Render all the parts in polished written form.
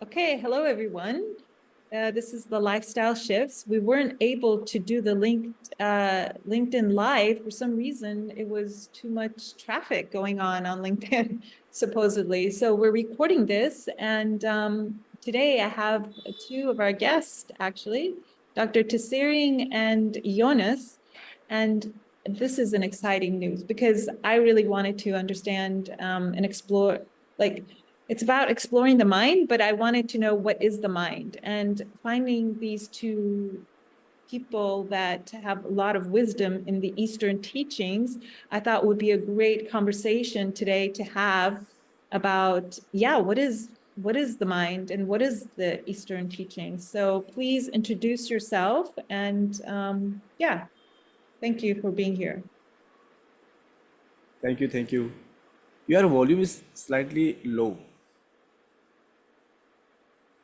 Okay, hello everyone. This is the Lifestyle Shifts. We weren't able to do the LinkedIn Live for some reason. It was too much traffic going on LinkedIn, supposedly. So we're recording this, and today I have two of our guests, actually, Dr. Tsering and Jonas. And this is an exciting news because I really wanted to understand and explore, it's about exploring the mind, but I wanted to know what is the mind, and finding these two people that have a lot of wisdom in the Eastern teachings, I thought would be a great conversation today to have about, what is the mind and what is the Eastern teaching. So please introduce yourself and thank you for being here. Thank you, thank you. Your volume is slightly low.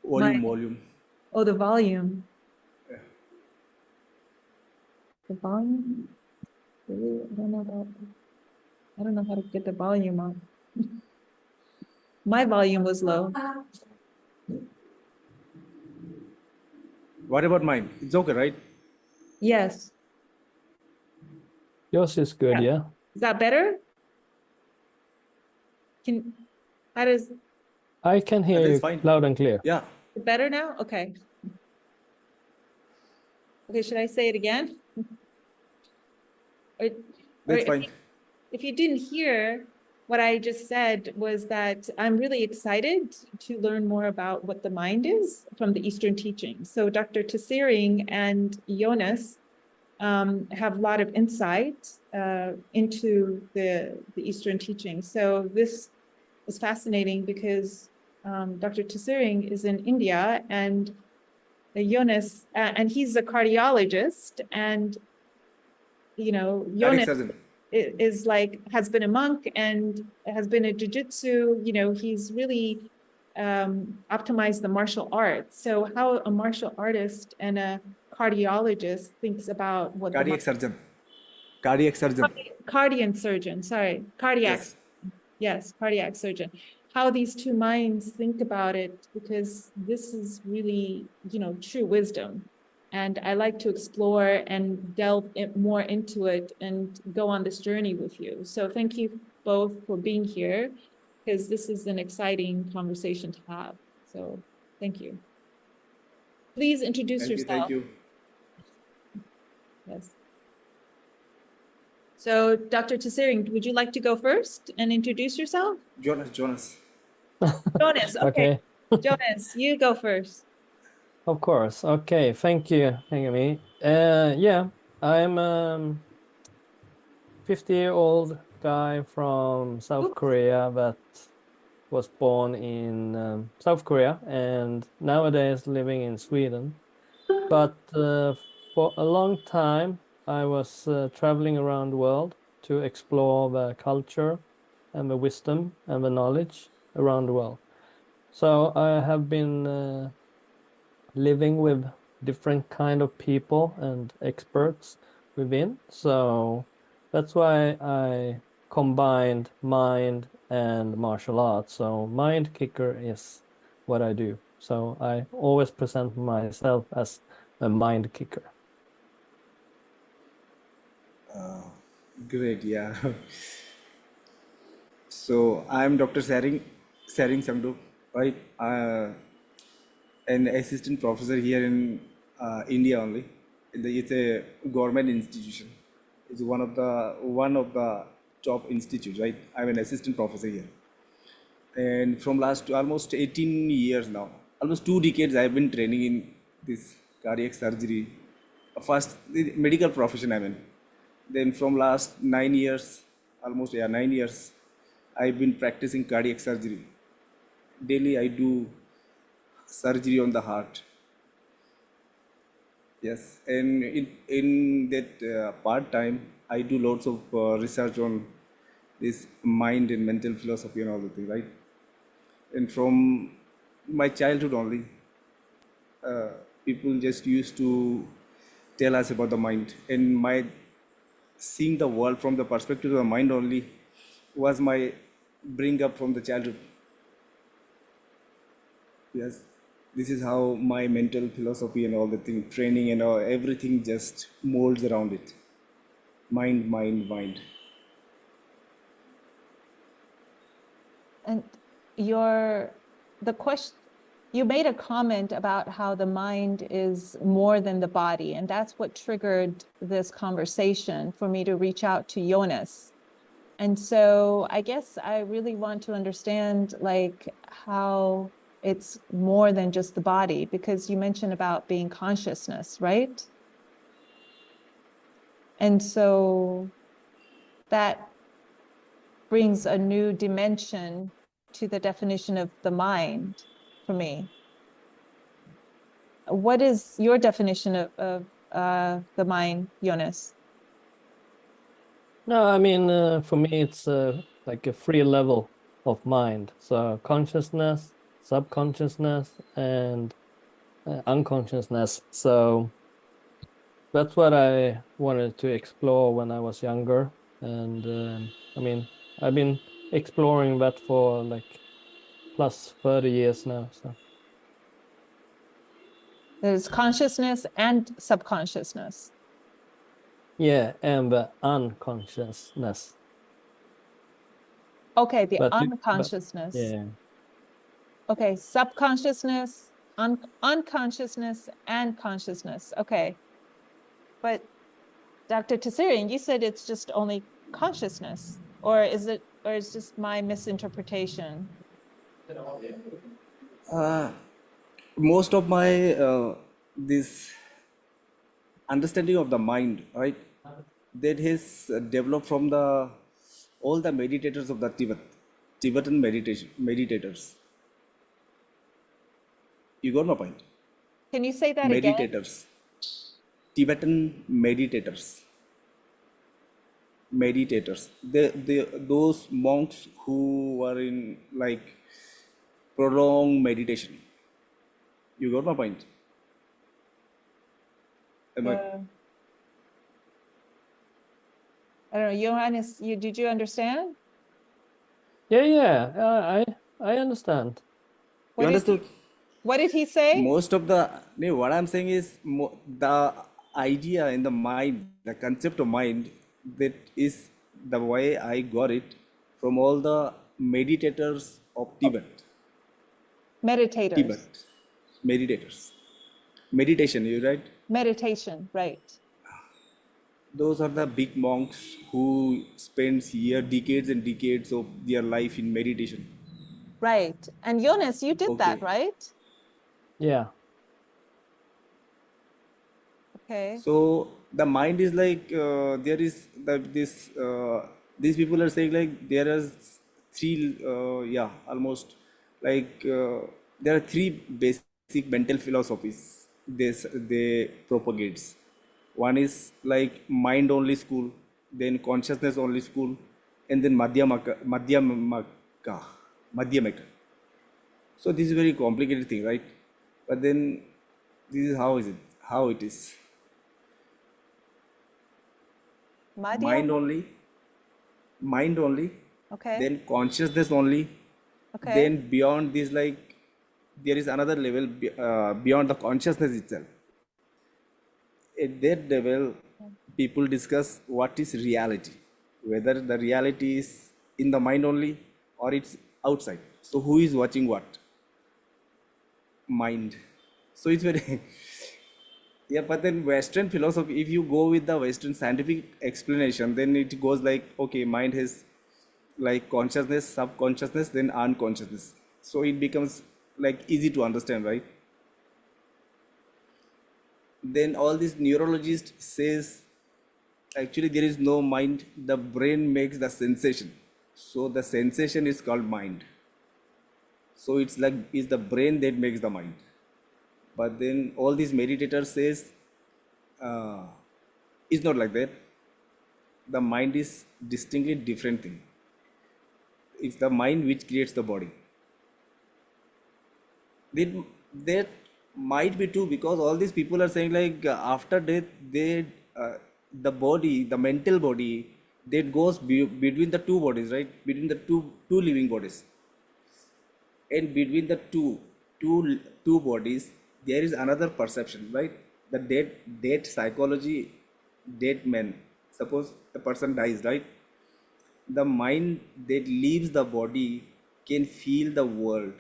Volume. Oh, the volume. The volume. Really? I don't know how to get the volume up. My volume was low. What about mine? It's okay, right? Yes. Yours is good, yeah. Is that better? I can hear you fine. loud and clear. Yeah. Better now? Okay. Okay, should I say it again? That's fine. If you didn't hear, what I just said was that I'm really excited to learn more about what the mind is from the Eastern teaching. So Dr. Tsering and Jonas have a lot of insight into the Eastern teaching. So this is fascinating because Dr. Tsering is in India, and Jonas, and he's a cardiologist, and Jonas is has been a monk and has been a jiu-jitsu, he's really optimized the martial arts. So how a martial artist and a cardiologist thinks about what Cardiac surgeon. Cardiac surgeon, sorry. Cardiac. Yes, cardiac surgeon. How these two minds think about it, because this is really, true wisdom. And I like to explore and delve more into it and go on this journey with you. So thank you both for being here, because this is an exciting conversation to have. So thank you. Please introduce yourself. Thank you. Yes. So Dr. Tsering, would you like to go first and introduce yourself? Jonas. Jonas, Okay. Jonas, you go first. Of course. Okay. Thank you, me. I'm 50-year-old guy from South Korea that was born in South Korea and nowadays living in Sweden. But for a long time, I was traveling around the world to explore the culture and the wisdom and the knowledge around the world. So I have been living with different kind of people and experts within. So that's why I combined mind and martial arts. So Mindkicker is what I do. So I always present myself as a Mindkicker. Great, yeah. So I'm Dr. Tsering Sangdo, right? An assistant professor here in India only. It's a government institution. It's one of the top institutes, right? I'm an assistant professor here, and from last almost 18 years now, almost 2 decades, I've been training in this cardiac surgery. First, the medical profession I'm in. Then from last 9 years, almost 9 years, I've been practicing cardiac surgery. Daily, I do surgery on the heart. Yes, and in that part time, I do lots of research on this mind and mental philosophy and all the things, right? And from my childhood only, people just used to tell us about the mind, and my seeing the world from the perspective of the mind only was my bring up from the childhood. Yes, this is how my mental philosophy and all the thing, training and all, everything just molds around it. Mind, mind, mind. And the question, you made a comment about how the mind is more than the body, and that's what triggered this conversation for me to reach out to Jonas. And so I guess I really want to understand like how it's more than just the body, because you mentioned about being consciousness, right? And so that brings a new dimension to the definition of the mind for me. What is your definition of the mind, Jonas? No, I mean, for me, it's like a free level of mind. So consciousness, subconsciousness, and unconsciousness. So that's what I wanted to explore when I was younger. And I mean, I've been exploring that for like plus 30 years now. So There's consciousness and subconsciousness. yeah, and the unconsciousness. Okay, the But unconsciousness. yeah. Okay, subconsciousness, unconsciousness, and consciousness. Okay. But Dr. Tsering, you said it's just only consciousness, or is just my misinterpretation? Most of my this understanding of the mind, right? That has developed from the all the meditators of the Tibetan meditators. You got my point? Can you say that again? Meditators, Tibetan meditators. Those monks who were in like prolonged meditation. You got my point? Am I? Uh, I don't know, Johannes, did you understand? Yeah, I understand. You understood? What did he say? Most of the no, what I'm saying is the idea in the mind, the concept of mind, that is the way I got it from all the meditators of Oh, Tibet. meditators, Tibet, meditators, meditation. You right? meditation, right? Those are the big monks who spends decades and decades of their life in meditation. Right. And Jonas, you did that, Okay. right? Yeah. Okay. So the mind is like there is these people are saying like there is three almost like there are three basic mental philosophies they propagates. One is like mind only school, then consciousness only school, and then madhyamaka. So this is very complicated thing, right? But then this is how it is. Madhya? Mind only, Okay. then consciousness only, Okay. then beyond this, like there is another level beyond the consciousness itself. At that level, people discuss what is reality, whether the reality is in the mind only or it's outside. So who is watching what? Mind. So it's very yeah, but then Western philosophy, if you go with the Western scientific explanation, then it goes like, okay, mind has like consciousness, subconsciousness, then unconsciousness. So it becomes like easy to understand, right? Then all these neurologists says actually there is no mind. The brain makes the sensation. So the sensation is called mind. So it's like it's the brain that makes the mind. But then all these meditators says uh, it's not like that. The mind is distinctly different thing. It's the mind which creates the body. That might be true because all these people are saying like after death, they the body, the mental body, that goes between the two bodies, right? Between the two living bodies, and between the two, two bodies, there is another perception, right? The dead psychology, dead man. Suppose a person dies, right? The mind that leaves the body can feel the world,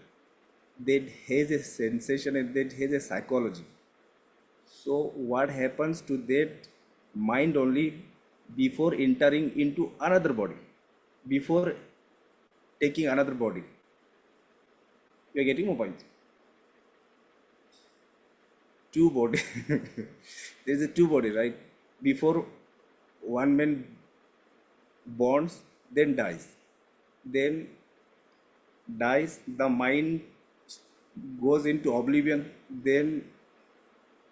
that has a sensation and that has a psychology. So what happens to that mind only before entering into another body, before taking another body? You are getting my point? Two body. There is a two body, right? Before one man borns, then dies. Then dies, the mind goes into oblivion, then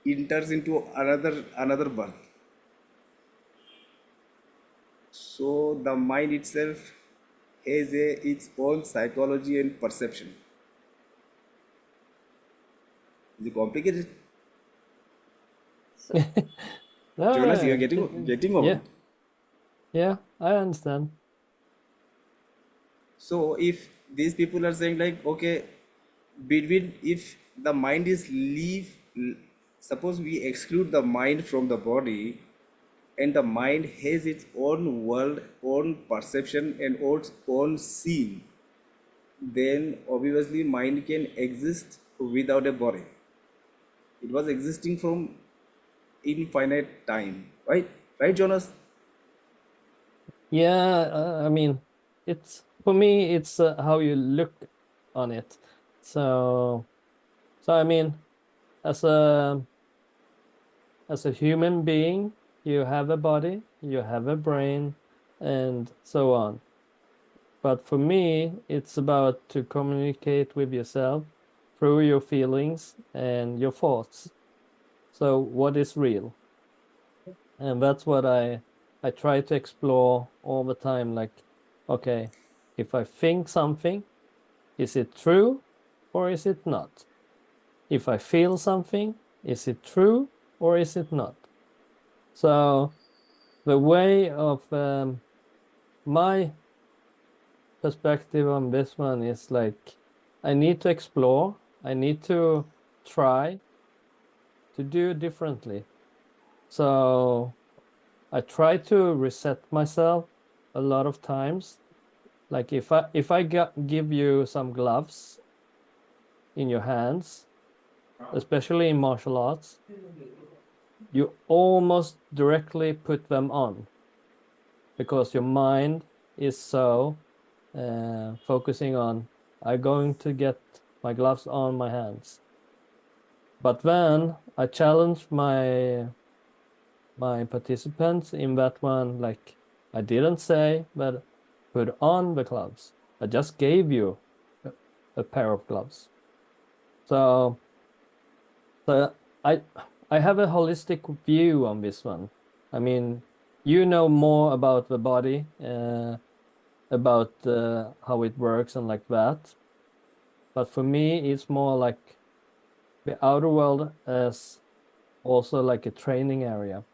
enters into another birth. So the mind itself has its own psychology and perception. Is it complicated? So, No, Jonas, you are getting my yeah, point. yeah, I understand. So if these people are saying like, okay, between if the mind is suppose we exclude the mind from the body, and the mind has its own world, own perception, and own seeing, then obviously mind can exist without a body. It was existing from infinite time, right? Right, Jonas? Yeah, I mean, it's for me, it's how you look on it. So, so I mean, as a as a human being, you have a body, you have a brain, and so on. But for me, it's about to communicate with yourself through your feelings and your thoughts. So, what is real? And that's what I try to explore all the time. Like, okay, if I think something, is it true or is it not? If I feel something, is it true or is it not? So the way of my perspective on this one is like I need to explore, I need to try to do differently. So I try to reset myself a lot of times. Like if I give you some gloves in your hands, especially in martial arts, you almost directly put them on because your mind is so focusing on I'm going to get my gloves on my hands. But then I challenge my participants in that one, like I didn't say, but put on the gloves. I just gave you a pair of gloves. So, so I have a holistic view on this one. I mean, you know more about the body, about how it works and like that. But for me, it's more like the outer world as also like a training area.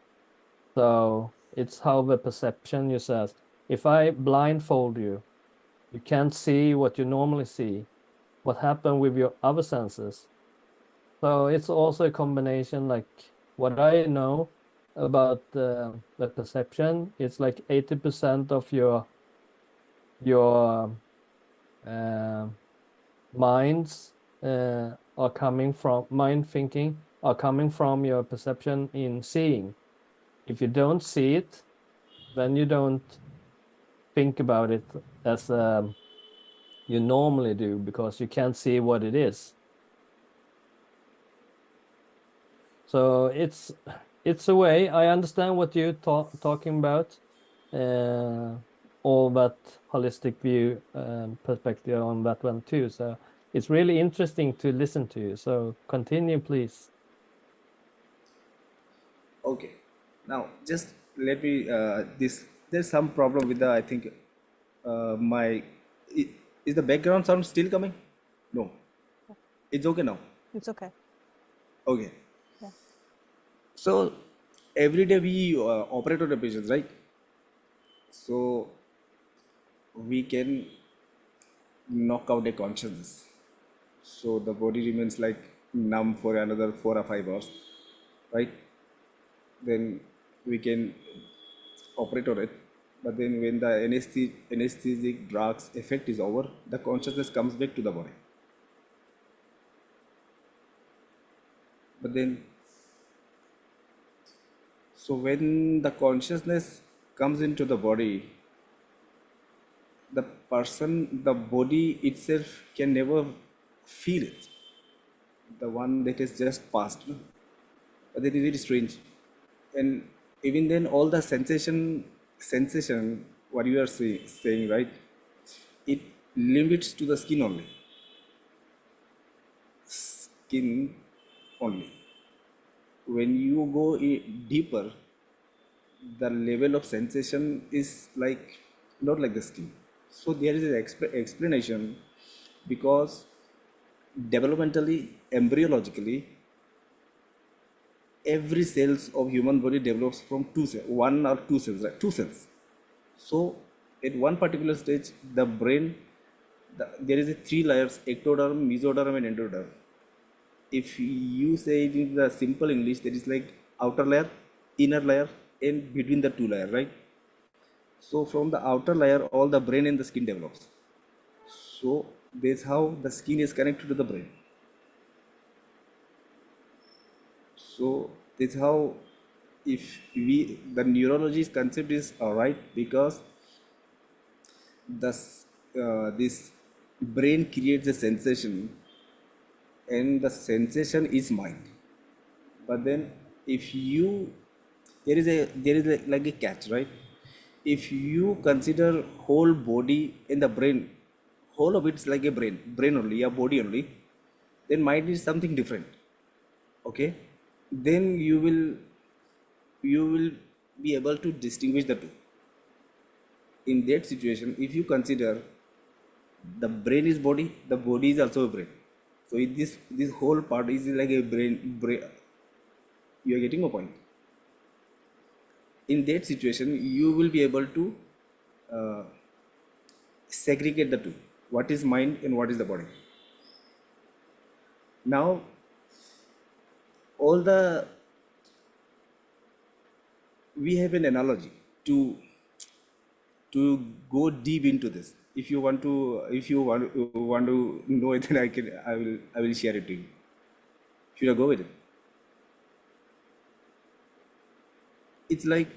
So it's how the perception you says. If I blindfold you, you can't see what you normally see. What happened with your other senses? So it's also a combination like what I know about the perception. It's like 80% of your uh, minds are coming from mind thinking are coming from your perception in seeing. If you don't see it, then you don't think about it as you normally do because you can't see what it is. So it's a way. I understand what you're talking about, uh, all that holistic view perspective on that one too. So it's really interesting to listen to you. So continue, please. Okay. Now, just let me. There's some problem with the. I think my. i- Is the background sound still coming? No. It's okay now. it's okay. Okay. Yeah. So every day we operate on the patients, right? So we can knock out a consciousness. So the body remains like numb for another 4 or 5 hours, right? Then we can operate on it. But then when the anesthetic drugs effect is over, the consciousness comes back to the body. But then, so when the consciousness comes into the body, the person, the body itself can never feel it. The one that is just passed. No? But that is very strange. And even then, all the sensation, what you are saying, right? It limits to the skin only. Skin only. When you go deeper, the level of sensation is like not like the skin. So there is an explanation because developmentally, embryologically, every cells of human body develops from two cells, one or two cells, right? Two cells. So at one particular stage, the brain, there is a three layers: ectoderm, mesoderm, and endoderm. If you say it in the simple English, there is like outer layer, inner layer, and between the two layer, right? So from the outer layer, all the brain and the skin develops. So that's how the skin is connected to the brain. So that's how, if we, the neurology's concept is alright, because this brain creates a sensation, and the sensation is mind. But then if you, like a catch, right? If you consider whole body in the brain, whole of it's like a brain only, a body only, then mind is something different. Okay, then you will be able to distinguish the two. In that situation, if you consider the brain is body, the body is also a brain. So this whole part is like a brain. You are getting a point. In that situation, you will be able to uh, segregate the two. What is mind and what is the body? Now, all the we have an analogy to go deep into this. If you want to know it, then I will share it to you. Should I go with it? It's like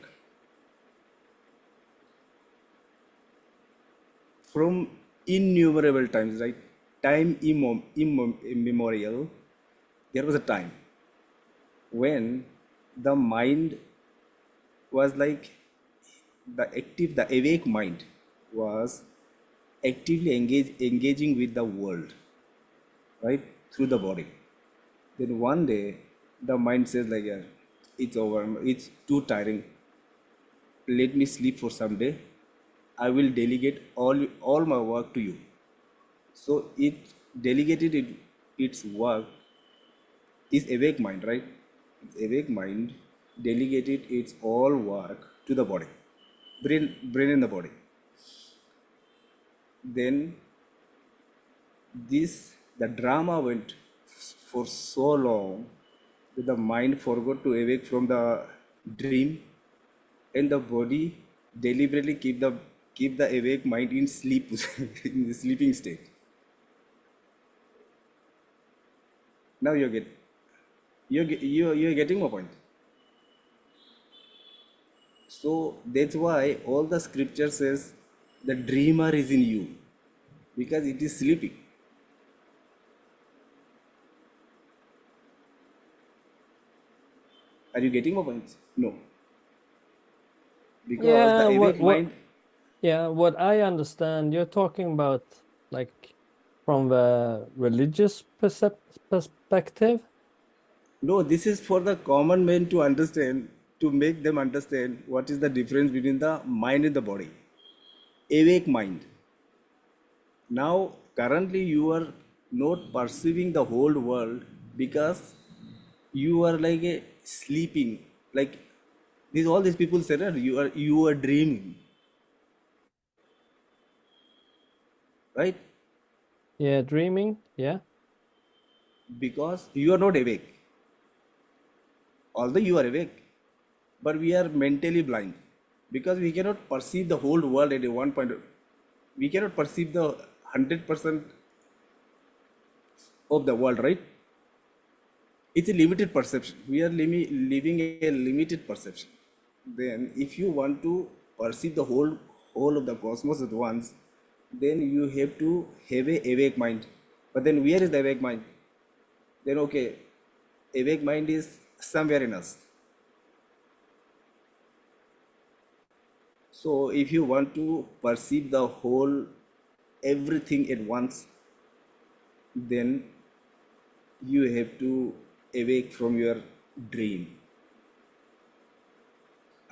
from innumerable times, right? Time immemorial, there was a time when the mind was like the awake mind was actively engaging with the world, right? Through the body. Then one day, the mind says like, yeah, it's over, it's too tiring. Let me sleep for some day. I will delegate all my work to you. So it delegated its work, is awake mind, right? It's awake mind delegated its all work to the body, brain in the body. Then the drama went for so long that the mind forgot to awake from the dream, and the body deliberately keep the awake mind in sleep in the sleeping state. Now you're getting my point. So that's why all the scripture says the dreamer is in you, because it is sleeping. Are you getting my point? No. Because the Yeah, awake mind, what I understand, you're talking about like from the religious perspective. no, this is for the common man to understand, to make them understand what is the difference between the mind and the body. Awake mind. Now, currently, you are not perceiving the whole world because you are like a sleeping. Like all these people said, "Ah, you are dreaming, right?" Yeah, dreaming. Yeah. because you are not awake. Although you are awake, but we are mentally blind because we cannot perceive the whole world at a one point. We cannot perceive the 100% of the world, right? It's a limited perception. We are living a limited perception. Then, if you want to perceive the whole of the cosmos at once, then you have to have a awake mind. But then, where is the awake mind? Then, okay, awake mind is somewhere in us. So, if you want to perceive the whole everything at once, then you have to awake from your dream.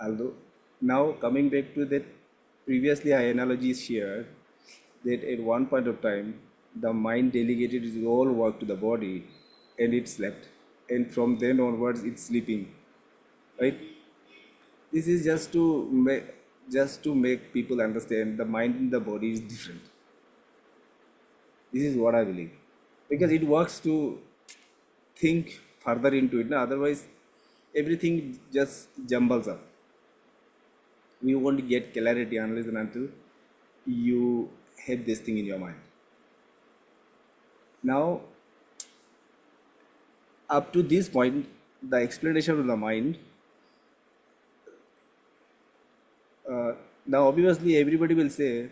Although now coming back to that, previously I analogy shared that at one point of time the mind delegated its whole work to the body and it slept, and from then onwards it's sleeping, right? This is just to make people understand the mind and the body is different. This is what I believe, because it works to think further into it. Otherwise, everything just jumbles up. We won't get clarity unless and until you have this thing in your mind. Now, up to this point, the explanation of the mind. Now, obviously, everybody will say,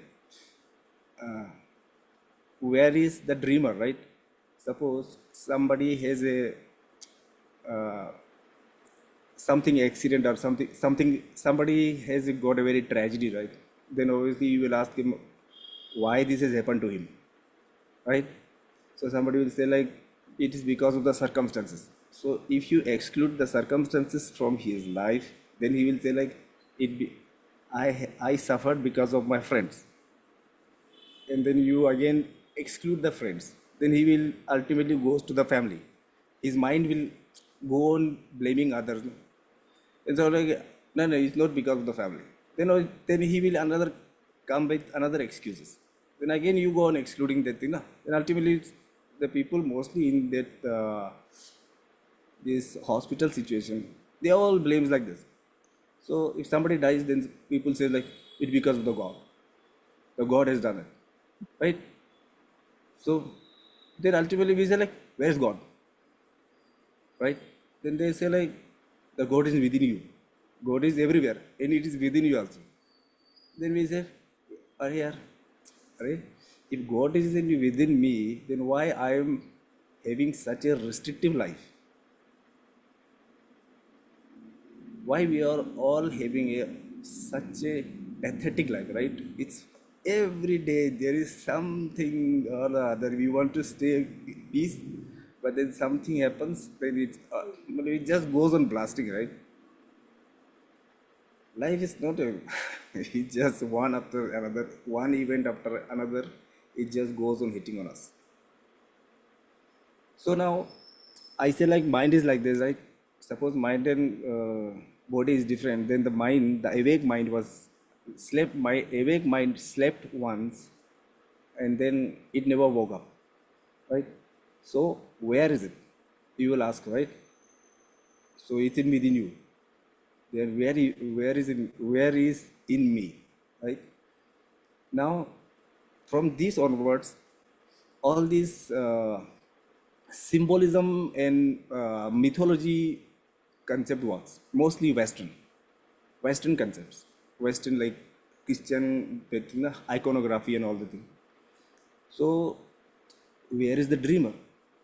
where is the dreamer, right? Suppose somebody has a something accident or somebody has got a very tragedy, right? Then obviously you will ask him why this has happened to him, right? So somebody will say like it is because of the circumstances. So if you exclude the circumstances from his life, then he will say like I suffered because of my friends, and then you again exclude the friends, then he will ultimately goes to the family. His mind will go on blaming others. And so like, no, it's not because of the family. Then he will another come with another excuses. Then again you go on excluding that thing. Then ultimately it's the people mostly in that this hospital situation, they all blames like this. So if somebody dies, then people say like it's because of the God. The God has done it, right? So then ultimately we say like, where's God? Right? Then they say like, the God is within you. God is everywhere and it is within you also. Then we say, Arey, if God is within me, then why I am having such a restrictive life? Why we are all having such a pathetic life, right? It's every day there is something or the other. We want to stay in peace, but then something happens, then it just goes on blasting, right? Life is not a, it's just one after another, one event after another, it just goes on hitting on us. So now, I say like mind is like this, right? Suppose mind and body is different, then the mind, the awake mind was slept, my awake mind slept once and then it never woke up, right? So where is it? You will ask, right? So it's in within you. Then where is in me, right? Now, from this onwards, all these symbolism and mythology concept works, mostly Western concepts, Western like Christian iconography and all the thing. So, where is the dreamer,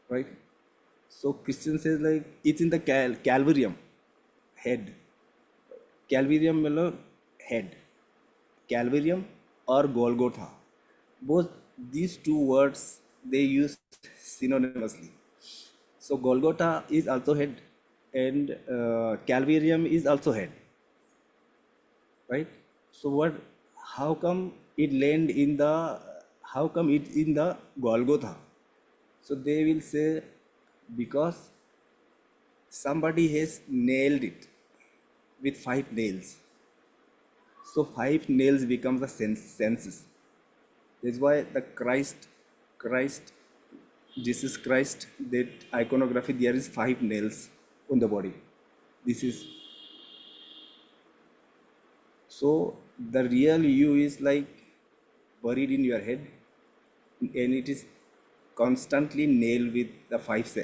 right? So Christian says like it's in the Calvarium, head. Calvarium head. Calvarium or Golgotha. Both these two words they use synonymously. So Golgotha is also head and Calvarium is also head. Right? So what, how come it land in the, how come it's in the Golgotha? So they will say because somebody has nailed it with 5 nails. So 5 nails becomes the senses. That's why the Christ Jesus Christ, that iconography, there is 5 nails on the body. This is so the real you is like buried in your head, and it is constantly nailed with the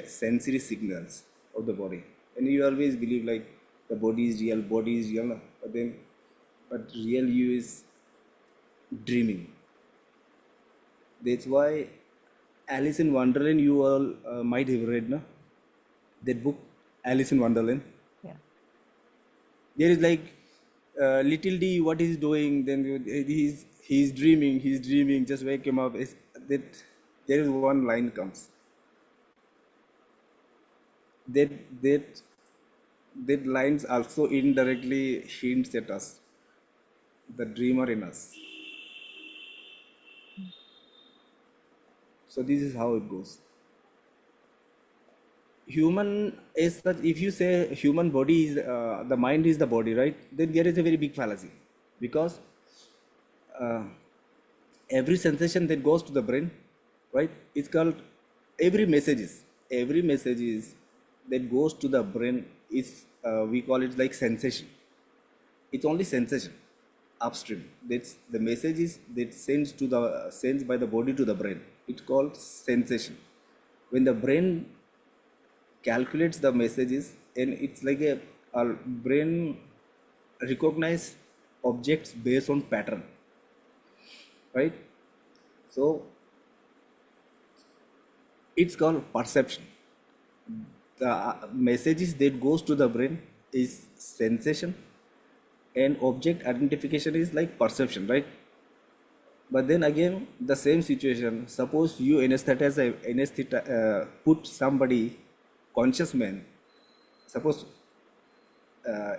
sensory signals of the body. And you always believe like the body is real, no? But real you is dreaming. That's why Alice in Wonderland, you all might have read, no? That book, Alice in Wonderland. Yeah. There is like little D, what he's doing, then he's dreaming, just wake him up. That there is one line comes. That that that lines also indirectly hints at us, the dreamer in us. So this is how it goes. Human is such, if you say human body is the mind is the body, right, then there is a very big fallacy, because uh, every sensation that goes to the brain, right, it's called every messages that goes to the brain is we call it like sensation. It's only sensation upstream. That's the messages that sends by the body to the brain. It's called sensation. When the brain calculates the messages, and it's like our brain recognize objects based on pattern, right? So it's called perception. The messages that goes to the brain is sensation, and object identification is like perception, right? But then again, the same situation, suppose you put somebody, conscious man, suppose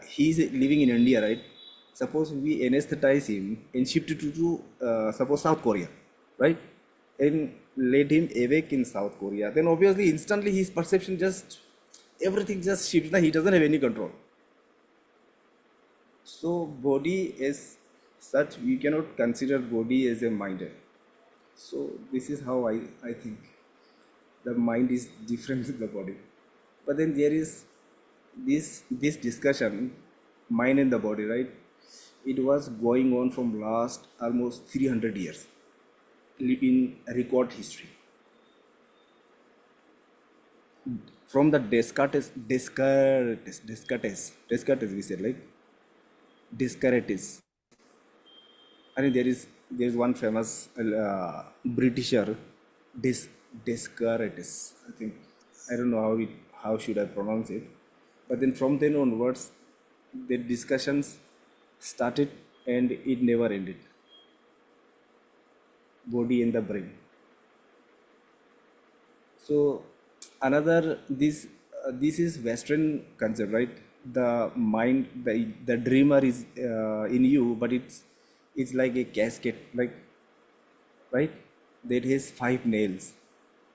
he is living in India, right? Suppose we anesthetize him and shift it to suppose South Korea, right? And let him awake in South Korea. Then obviously instantly his perception just everything just shifts. Now he doesn't have any control. So body as such, we cannot consider body as a mind. So this is how I think the mind is different with the body. But then there is this discussion, mind and the body, right? It was going on from last almost 300 years in record history. From the Descartes, we said like Descartes. I mean, there is one famous Britisher, Descartes. I think I don't know how should I pronounce it, but then from then onwards, the discussions started and it never ended. Body and the brain. So another this is Western concept, right? The mind, the dreamer is in you, but it's like a casket, like, right? That has 5 nails,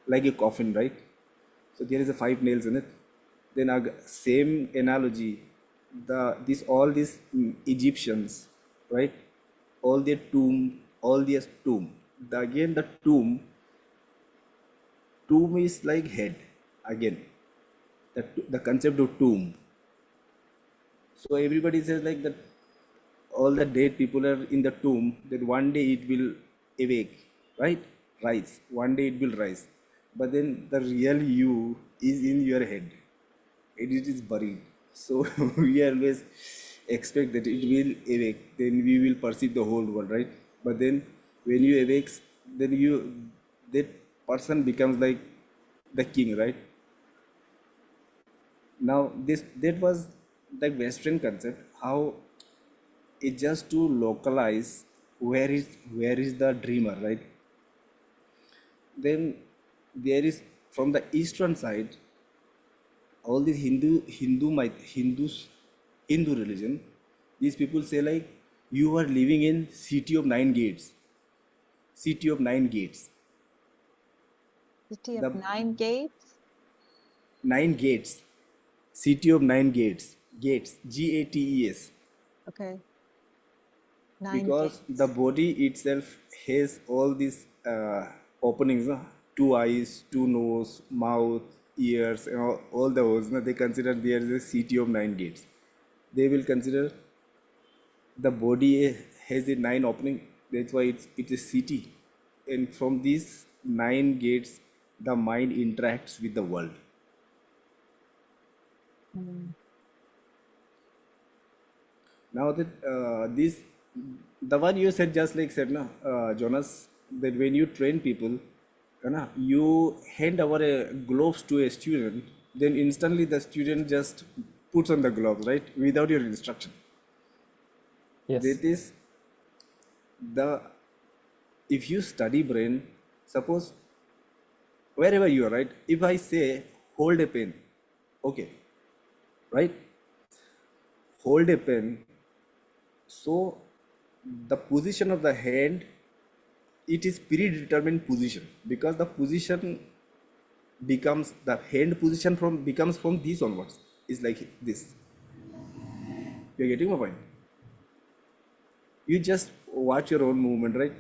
like a coffin, right? So there is a 5 nails in it. Then same analogy, this all these Egyptians, right? All their tomb. Again, the tomb is like head again. The concept of tomb. So everybody says like that all the dead people are in the tomb, that one day it will awake, right? Rise. One day it will rise. But then the real you is in your head. It is buried. So we always expect that it will awake, then we will perceive the whole world, right? But then when you awakes, then that person becomes like the king, right? Now that was the Western concept, how it just to localize where is the dreamer, right? Then there is from the eastern side, all these Hindu religion, these people say like you are living in city of 9 gates, city of 9 gates, City of the 9 gates. 9 gates, city of 9 gates, gates, Okay. Nine because the gates. body itself has all these openings, no? two eyes, two nose, mouth, ears, and all those. No, they consider there is a city of nine gates. They will consider the body has a nine opening. That's why it's a city. And from these nine gates, the mind interacts with the world. Mm. Now that this, the one you said just like said, na, Jonas, that when you train people, na, you hand over a gloves to a student, then instantly the student just puts on the gloves, right, without your instruction. Yes. That is the, if you study brain, suppose wherever you are, right, if I say hold a pen, okay, right, hold a pen, so the position of the hand, it is predetermined position, because the position becomes the hand position from becomes from this onwards is like this. You're getting my point. You just watch your own movement, right?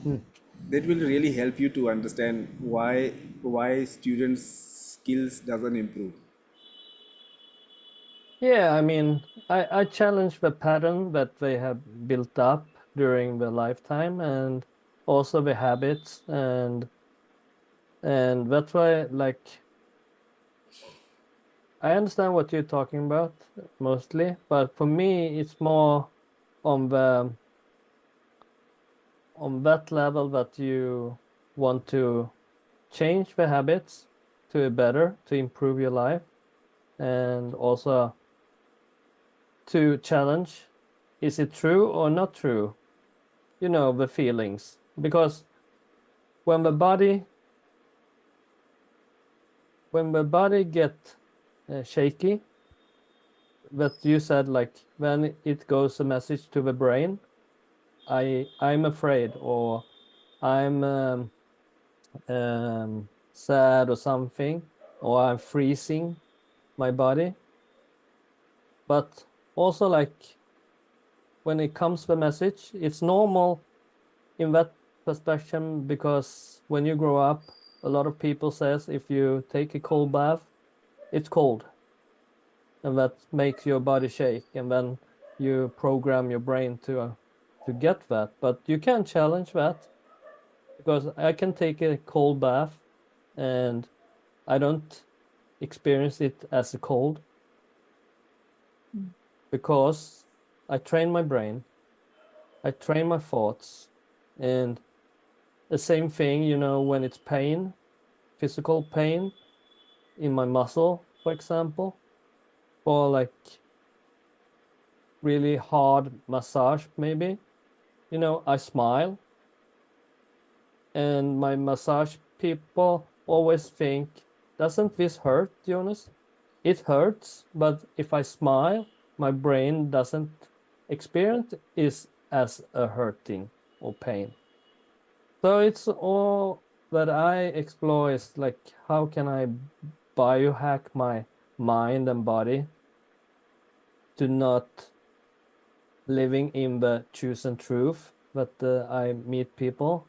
Mm. That will really help you to understand why students skills doesn't improve. Yeah, I mean, I challenge the pattern that they have built up during their lifetime and also the habits and that's why like I understand what you're talking about mostly, but for me it's more on the on that level that you want to change the habits to a better to improve your life and also to challenge is it true or not true, you know, the feelings, because when the body when the body get shaky, that you said, like when it goes a message to the brain, I'm afraid or I'm sad or something, or I'm freezing my body. But also like when it comes to the message, it's normal in that perspective, because when you grow up, a lot of people says if you take a cold bath, it's cold, and that makes your body shake, and then you program your brain to get that. But you can challenge that, because I can take a cold bath and I don't experience it as a cold, Mm. because I train my brain, I train my thoughts, and the same thing, you know, when it's pain, physical pain in my muscle, for example, or like really hard massage, maybe, you know, I smile, and my massage people always think, doesn't this hurt, Jonas? It hurts, but if I smile, my brain doesn't experience it as a hurting or pain. So it's all that I explore is like, how can I biohack my mind and body to not living in the chosen truth that I meet people.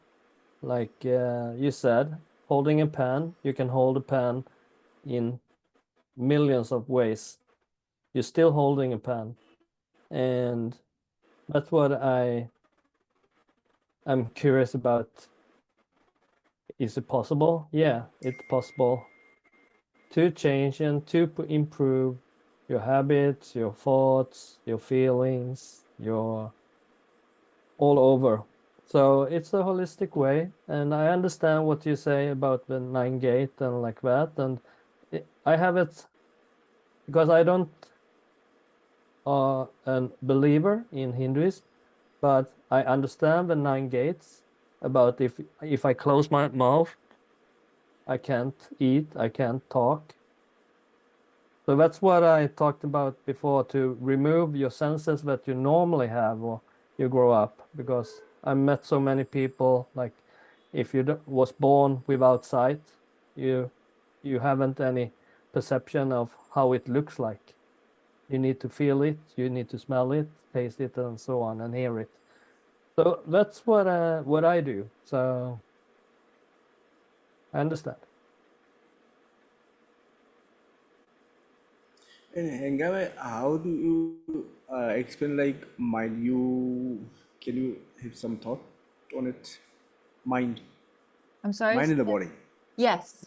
Like you said, holding a pen, you can hold a pen in millions of ways. You're still holding a pen. And that's what I'm curious about. Is it possible? Yeah, it's possible to change and to improve your habits, your thoughts, your feelings, your all over. So it's a holistic way, and I understand what you say about the nine gate and like that. And I have it because I don't a believer in Hinduism, but I understand the nine gates about if I close my mouth, I can't eat, I can't talk. So that's what I talked about before, to remove your senses that you normally have or you grow up, because I met so many people, like if you was born without sight, you you haven't any perception of how it looks like. You need to feel it, you need to smell it, taste it, and so on, and hear it. So that's what I do. So I understand. And Hengame, how do you explain like mind? Can you have some thought on it? Mind, I'm sorry. mind in the body. Yes.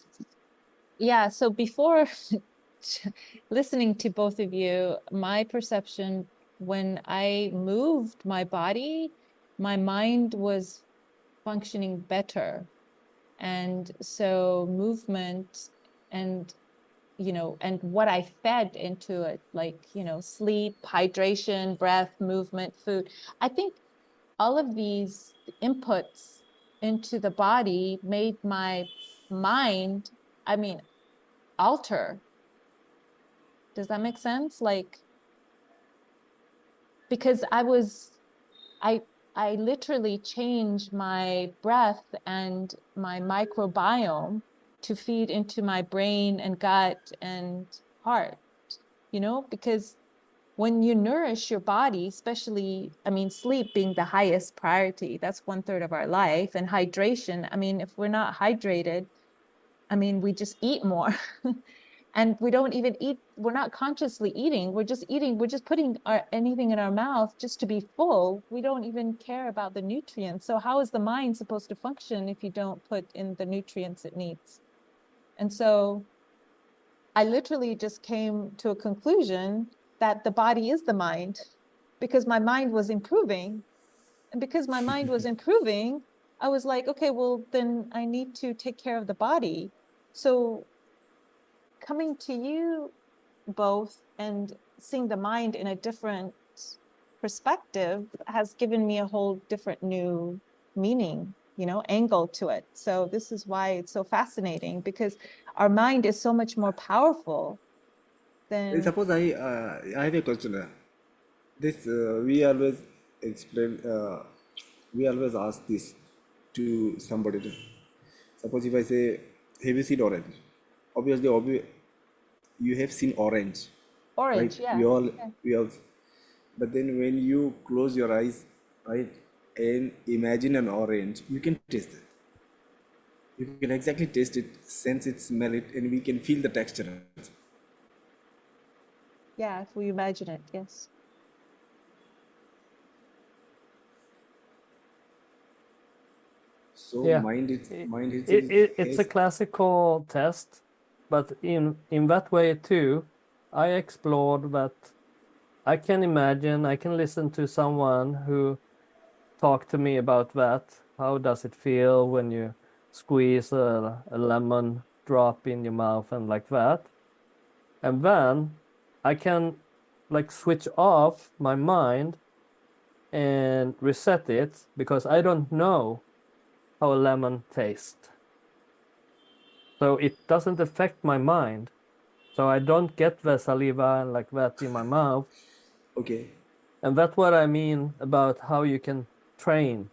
Yeah. So before listening to both of you, my perception when I moved my body, my mind was functioning better. And so movement and, and what I fed into it, like, sleep, hydration, breath, movement, food. I think all of these inputs into the body made my mind, alter. Does that make sense? Like, because I I literally changed my breath and my microbiome to feed into my brain and gut and heart, because when you nourish your body, especially, sleep being the highest priority, that's 1/3 of our life, and hydration. If we're not hydrated, we just eat more. And we don't even eat, we're not consciously eating, we're just putting anything in our mouth just to be full. We don't even care about the nutrients. So how is the mind supposed to function if you don't put in the nutrients it needs? And so I literally just came to a conclusion that the body is the mind, because my mind was improving. And because my mind was improving, I was like, okay, well, then I need to take care of the body. So coming to you both and seeing the mind in a different perspective has given me a whole different new meaning, angle to it. So this is why it's so fascinating, because our mind is so much more powerful than. Suppose I have a question. This we always explain. We always ask this to somebody. Suppose if I say, "Have you seen orange?" Obviously, you have seen orange, right? Orange, yeah. We all. But then when you close your eyes, right, and imagine an orange, you can taste it. You can exactly taste it, sense it, smell it, and we can feel the texture. Yeah, if we imagine it, yes. So Yeah. mind It's a classical test, but in that way too, I explored that I can imagine, I can listen to someone who talked to me about that. How does it feel when you squeeze a lemon drop in your mouth and like that? And then I can like switch off my mind and reset it because I don't know how a lemon tastes. So it doesn't affect my mind. So I don't get the saliva and like that in my mouth. Okay. And that's what I mean about how you can train